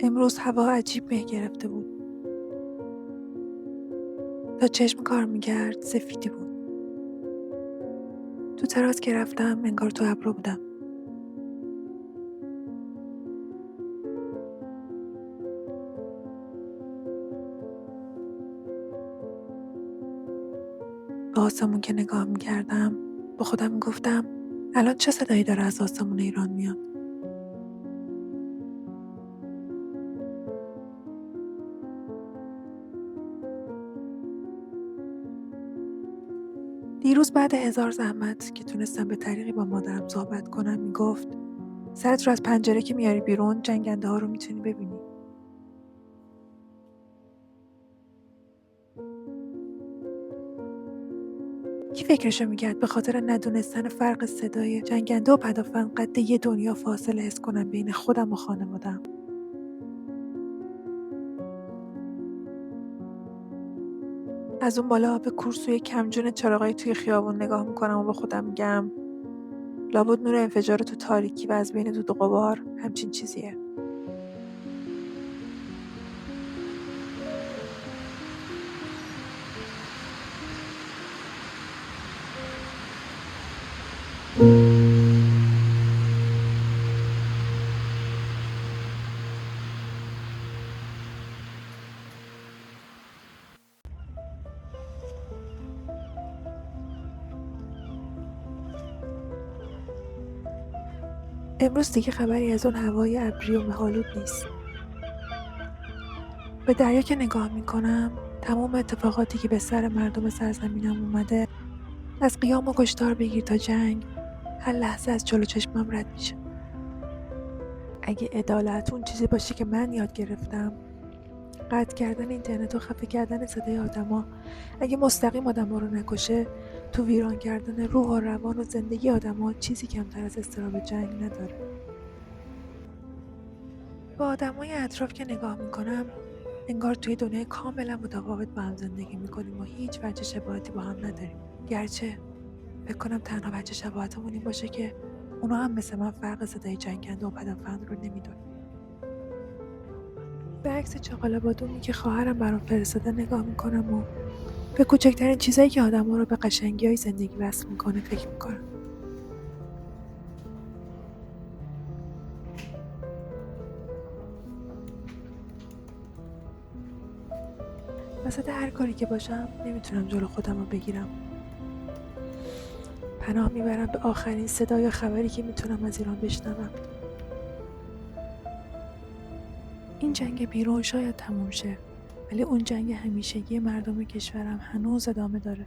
امروز هوا عجیب مه گرفته بود. تا چشم کار میکرد سفیدی بود. تو تراس که رفتم انگار تو ابرو بودم. به آسمون که نگاه میکردم با خودم میگفتم الان چه صدایی داره از آسمون ایران میاد؟ دیروز بعد 1000 زحمت که تونستم به طریقی با مادرم صحبت کنم میگفت سرت رو از پنجره که میاری بیرون جنگنده ها رو میتونی ببینی. کی فکرشو میکرد به خاطر ندونستن فرق صدای جنگنده و پدافند قد یه دنیا فاصله حس کنم بین خودم و خانوادم. از اون بالا به کورسوی کمجون چراغای توی خیابون نگاه میکنم و با خودم میگم لابد نور انفجار تو تاریکی و از بین دود و غبار همچین چیزیه. امروز دیگه خبری از اون هوای ابری و مه‌آلود نیست. به دریا که نگاه میکنم تمام اتفاقاتی که به سر مردم سرزمینم اومده از قیام و کشتار بگیر تا جنگ هر لحظه از جلو چشمم رد میشه. اگه عدالت اون چیزی باشه که من یاد گرفتم، قطع کردن اینترنت و خفه کردن صدای آدما اگه مستقیم آدما رو نکشه، تو ویران کردن روح و روان و زندگی آدما چیزی کمتر از اضطراب جنگ نداره. با آدمای اطراف که نگاه میکنم انگار توی دنیای کاملا متفاوت با هم زندگی میکنیم و هیچ وجه شباهتی با هم نداریم. گرچه فکر کنم تنها وجه شباهتمون این باشه که اونا هم مثل من فرق صدای جنگنده و پدافند رو نمیدونن. به عکس چاقال بادومی که خواهرم برام فرستاده نگاه میکنم و به کوچکترین چیزایی که آدم‌ها رو به قشنگی‌های زندگی وصل میکنه فکر میکنم. وسط هر کاری که باشم نمیتونم جلو خودم رو بگیرم. پناه میبرم به آخرین صدا یا خبری که میتونم از ایران بشنوم. این جنگ بیرون شاید تموم شه، ولی اون جنگ همیشگی مردم کشورم هنوز ادامه داره.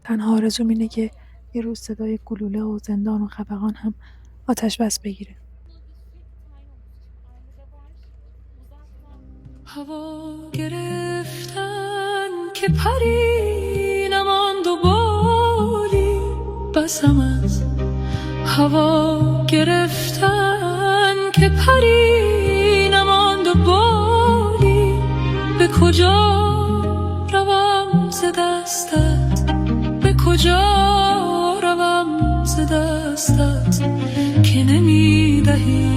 تنها آرزوم اینه که یه روز صدای گلوله و زندان و خفقان هم آتش بس بگیره. هوا گرفتن که پری نماند و بالی بسم از هوا گرفتن که پری نماند و بالی به کجا روم ز دستت به کجا روم ز دستت که نمیدهی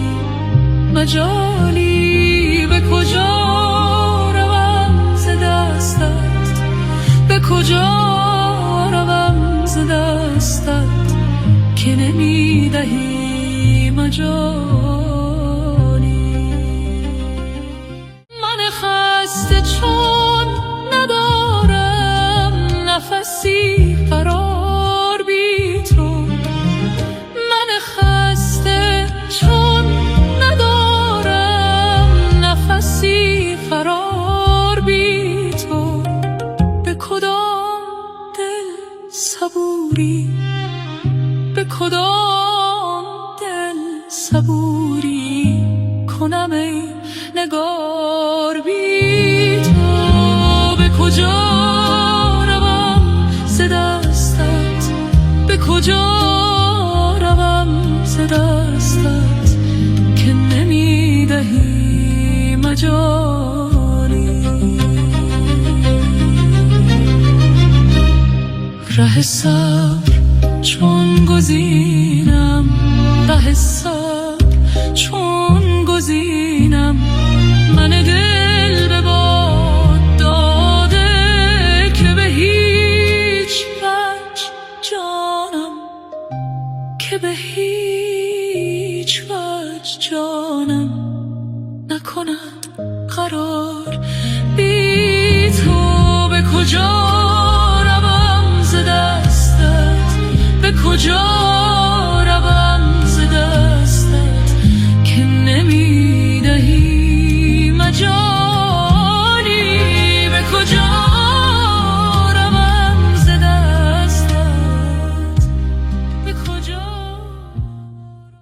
مجالی به کجا روم ز دستت به کجا روم ز دستت که نمیدهی مجالی من خسته چون ندارم نفسی فرار بی تو من خسته چون فرار بی تو به کدام دل صبوری به کدام دل صبوری کنم ای نگار بی تو به کجا روم ز دستت به کجا روم ز دستت که نمیدهی مجالی ره صبر چون گزینم ته حساب چون گزینم من دل به باد داده که به هیچ وجه جانم که به هیچ وجه جانم نکند قرار بی تو به کجا روم ز دستت به کجا